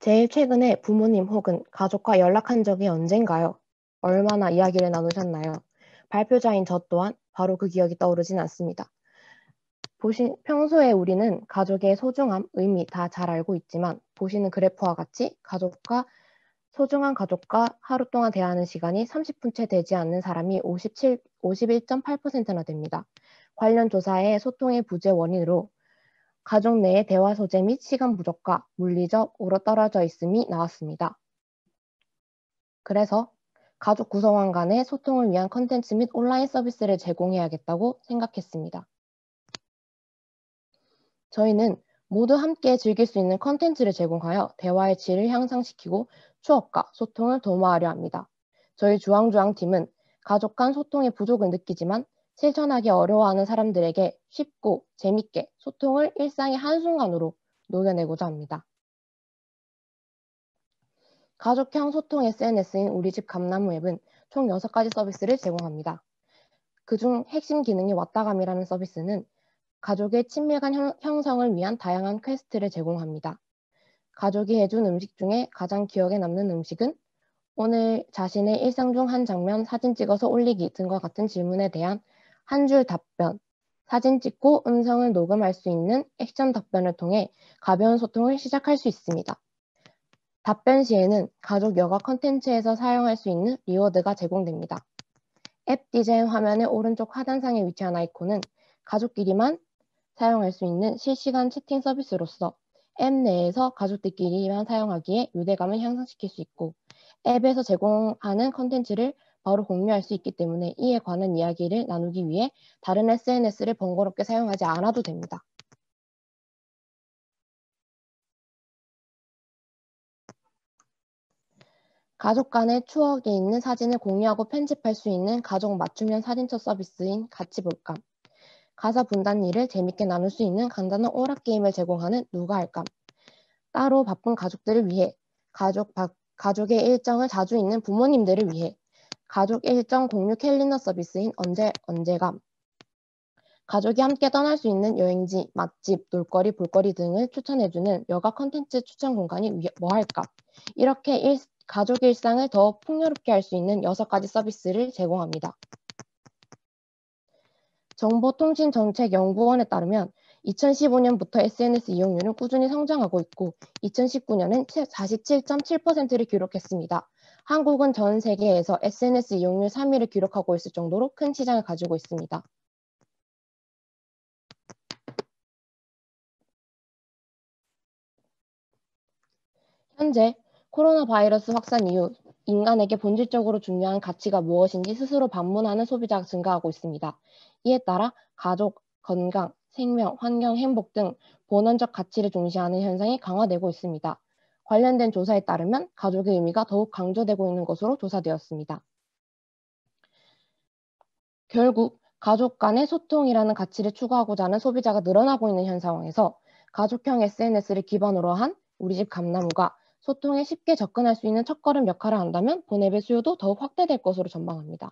제일 최근에 부모님 혹은 가족과 연락한 적이 언젠가요? 얼마나 이야기를 나누셨나요? 발표자인 저 또한 바로 그 기억이 떠오르진 않습니다. 평소에 우리는 가족의 소중함, 의미 다 잘 알고 있지만 보시는 그래프와 같이 소중한 가족과 하루 동안 대화하는 시간이 30분 채 되지 않는 사람이 51.8%나 됩니다. 관련 조사의 소통의 부재 원인으로 가족 내의 대화 소재 및 시간 부족과 물리적으로 떨어져 있음이 나왔습니다. 그래서 가족 구성원 간의 소통을 위한 컨텐츠 및 온라인 서비스를 제공해야겠다고 생각했습니다. 저희는 모두 함께 즐길 수 있는 컨텐츠를 제공하여 대화의 질을 향상시키고 추억과 소통을 도모하려 합니다. 저희 주황주황팀은 가족 간 소통의 부족을 느끼지만 실천하기 어려워하는 사람들에게 쉽고 재밌게 소통을 일상의 한순간으로 녹여내고자 합니다. 가족형 소통 SNS인 우리집 감나무 앱은 총 6가지 서비스를 제공합니다. 그중 핵심 기능이 왔다감이라는 서비스는 가족의 친밀감 형성을 위한 다양한 퀘스트를 제공합니다. 가족이 해준 음식 중에 가장 기억에 남는 음식은? 오늘 자신의 일상 중 한 장면 사진 찍어서 올리기 등과 같은 질문에 대한 한 줄 답변, 사진 찍고 음성을 녹음할 수 있는 액션 답변을 통해 가벼운 소통을 시작할 수 있습니다. 답변 시에는 가족 여가 컨텐츠에서 사용할 수 있는 리워드가 제공됩니다. 앱 디자인 화면의 오른쪽 하단상에 위치한 아이콘은 가족끼리만 사용할 수 있는 실시간 채팅 서비스로서 앱 내에서 가족들끼리만 사용하기에 유대감을 향상시킬 수 있고 앱에서 제공하는 컨텐츠를 바로 공유할 수 있기 때문에 이에 관한 이야기를 나누기 위해 다른 SNS를 번거롭게 사용하지 않아도 됩니다. 가족 간의 추억이 있는 사진을 공유하고 편집할 수 있는 가족 맞춤형 사진첩 서비스인 같이 볼감. 가사 분담일을 재밌게 나눌 수 있는 간단한 오락게임을 제공하는 누가 할감. 따로 바쁜 가족들을 위해 가족의 일정을 자주 있는 부모님들을 위해 가족 일정 공유 캘린더 서비스인 언제감. 가족이 함께 떠날 수 있는 여행지, 맛집, 놀거리, 볼거리 등을 추천해주는 여가 컨텐츠 추천 공간이 뭐 할까? 이렇게 가족의 일상을 더 풍요롭게 할 수 있는 6가지 서비스를 제공합니다. 정보통신정책연구원에 따르면 2015년부터 SNS 이용률은 꾸준히 성장하고 있고 2019년엔 47.7%를 기록했습니다. 한국은 전 세계에서 SNS 이용률 3위를 기록하고 있을 정도로 큰 시장을 가지고 있습니다. 현재 코로나 바이러스 확산 이후 인간에게 본질적으로 중요한 가치가 무엇인지 스스로 반문하는 소비자가 증가하고 있습니다. 이에 따라 가족, 건강, 생명, 환경, 행복 등 본원적 가치를 중시하는 현상이 강화되고 있습니다. 관련된 조사에 따르면 가족의 의미가 더욱 강조되고 있는 것으로 조사되었습니다. 결국 가족 간의 소통이라는 가치를 추구하고자 하는 소비자가 늘어나고 있는 현 상황에서 가족형 SNS를 기반으로 한 우리집 감나무가 소통에 쉽게 접근할 수 있는 첫걸음 역할을 한다면 본앱의 수요도 더욱 확대될 것으로 전망합니다.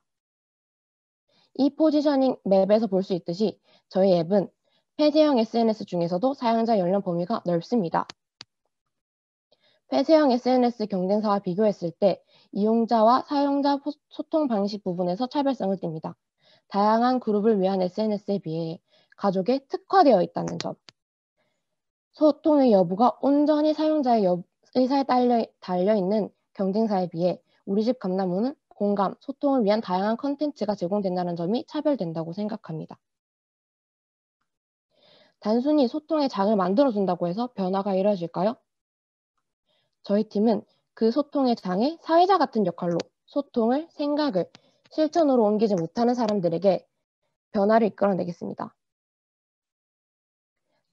이 포지셔닝 맵에서 볼 수 있듯이 저희 앱은 폐쇄형 SNS 중에서도 사용자 연령 범위가 넓습니다. 폐쇄형 SNS 경쟁사와 비교했을 때 이용자와 사용자 소통 방식 부분에서 차별성을 띱니다. 다양한 그룹을 위한 SNS에 비해 가족에 특화되어 있다는 점. 소통의 여부가 온전히 사용자의 의사에 달려있는 경쟁사에 비해 우리집 감나무는 공감, 소통을 위한 다양한 컨텐츠가 제공된다는 점이 차별된다고 생각합니다. 단순히 소통의 장을 만들어준다고 해서 변화가 이루어질까요? 저희 팀은 그 소통의 장에 사회자 같은 역할로 소통을, 생각을 실천으로 옮기지 못하는 사람들에게 변화를 이끌어내겠습니다.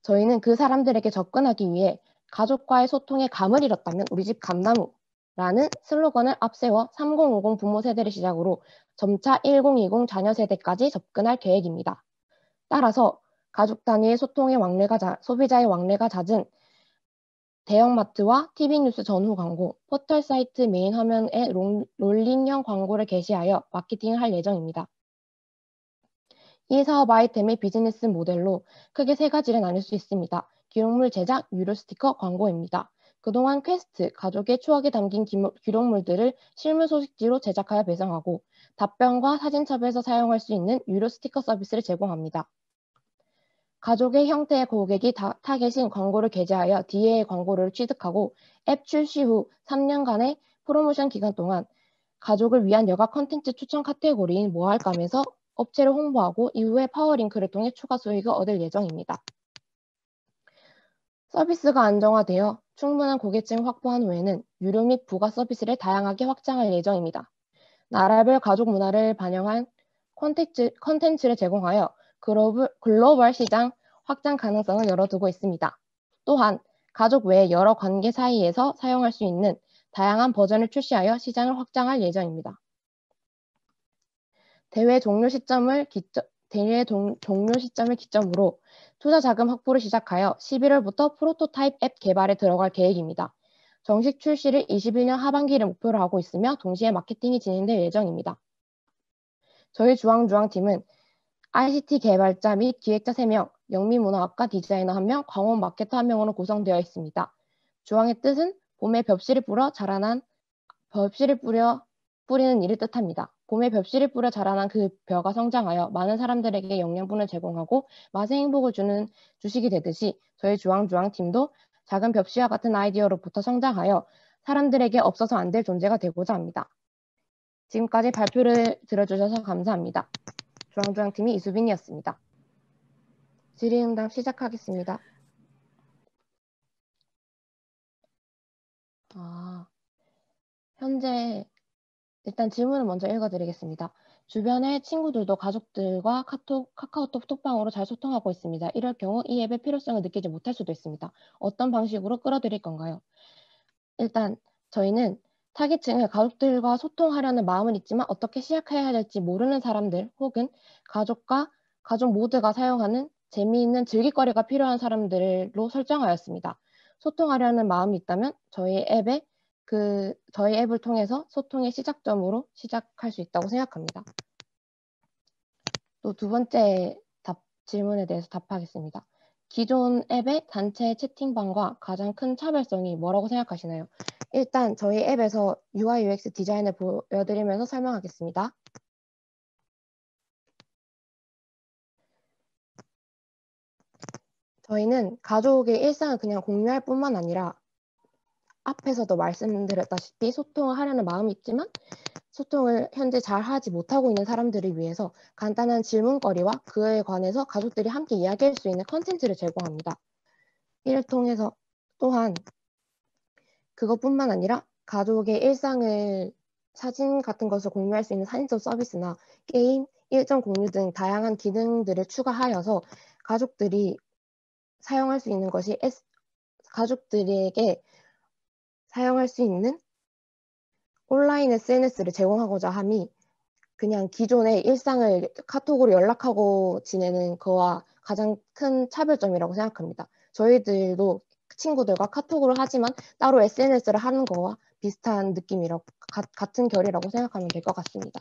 저희는 그 사람들에게 접근하기 위해 가족과의 소통에 감을 잃었다면 우리 집 감나무라는 슬로건을 앞세워 3050 부모 세대를 시작으로 점차 1020 자녀 세대까지 접근할 계획입니다. 따라서 가족 단위의 소비자의 왕래가 잦은 대형마트와 TV뉴스 전후 광고, 포털 사이트 메인 화면에 롤링형 광고를 게시하여 마케팅을 할 예정입니다. 이 사업 아이템의 비즈니스 모델로 크게 3가지를 나눌 수 있습니다. 기록물 제작, 유료 스티커, 광고입니다. 그동안 퀘스트, 가족의 추억이 담긴 기록물들을 실물 소식지로 제작하여 배송하고 답변과 사진첩에서 사용할 수 있는 유료 스티커 서비스를 제공합니다. 가족의 형태의 고객이 타겟인 광고를 게재하여 DA의 광고를 취득하고 앱 출시 후 3년간의 프로모션 기간 동안 가족을 위한 여가 콘텐츠 추천 카테고리인 뭐 할감에서 업체를 홍보하고 이후에 파워링크를 통해 추가 수익을 얻을 예정입니다. 서비스가 안정화되어 충분한 고객층을 확보한 후에는 유료 및 부가 서비스를 다양하게 확장할 예정입니다. 나라별 가족 문화를 반영한 콘텐츠를 제공하여 글로벌 시장 확장 가능성을 열어두고 있습니다. 또한 가족 외 여러 관계 사이에서 사용할 수 있는 다양한 버전을 출시하여 시장을 확장할 예정입니다. 대회 종료 시점을 기점으로 투자 자금 확보를 시작하여 11월부터 프로토타입 앱 개발에 들어갈 계획입니다. 정식 출시를 21년 하반기를 목표로 하고 있으며 동시에 마케팅이 진행될 예정입니다. 저희 주황주황팀은 ICT 개발자 및 기획자 3명, 영미문화학과 디자이너 1명, 광원 마케터 1명으로 구성되어 있습니다. 주황의 뜻은 봄에 벽실을 뿌리는 일을 뜻합니다. 봄에 벽실을 뿌려 자라난 그 벼가 성장하여 많은 사람들에게 영양분을 제공하고 맛의 행복을 주식이 되듯이 저희 주황주황팀도 작은 벽시와 같은 아이디어로부터 성장하여 사람들에게 없어서 안 될 존재가 되고자 합니다. 지금까지 발표를 들어주셔서 감사합니다. 주황주황팀이 이수빈이었습니다. 질의응답 시작하겠습니다. 현재 일단 질문을 먼저 읽어드리겠습니다. 주변의 친구들도 가족들과 카카오톡 톡방으로 잘 소통하고 있습니다. 이럴 경우 이 앱의 필요성을 느끼지 못할 수도 있습니다. 어떤 방식으로 끌어들일 건가요? 일단 저희는 타깃층을 가족들과 소통하려는 마음은 있지만 어떻게 시작해야 될지 모르는 사람들 혹은 가족 모두가 사용하는 재미있는 즐길거리가 필요한 사람들로 설정하였습니다. 소통하려는 마음이 있다면 저희 앱을 통해서 소통의 시작점으로 시작할 수 있다고 생각합니다. 또 두 번째 질문에 대해서 답하겠습니다. 기존 앱의 단체 채팅방과 가장 큰 차별성이 뭐라고 생각하시나요? 일단 저희 앱에서 UI UX 디자인을 보여드리면서 설명하겠습니다. 저희는 가족의 일상을 그냥 공유할 뿐만 아니라 앞에서도 말씀드렸다시피 소통을 하려는 마음이 있지만 소통을 현재 잘 하지 못하고 있는 사람들을 위해서 간단한 질문거리와 그에 관해서 가족들이 함께 이야기할 수 있는 컨텐츠를 제공합니다. 이를 통해서 또한 그것뿐만 아니라 가족의 일상을 사진 같은 것을 공유할 수 있는 사진첩 서비스나 게임, 일정 공유 등 다양한 기능들을 추가하여서 가족들이 사용할 수 있는 것이 가족들에게 사용할 수 있는 온라인 SNS를 제공하고자 함이 그냥 기존의 일상을 카톡으로 연락하고 지내는 거와 가장 큰 차별점이라고 생각합니다. 저희들도 친구들과 카톡으로 하지만 따로 SNS를 하는 거와 비슷한 느낌이라고 같은 결이라고 생각하면 될 것 같습니다.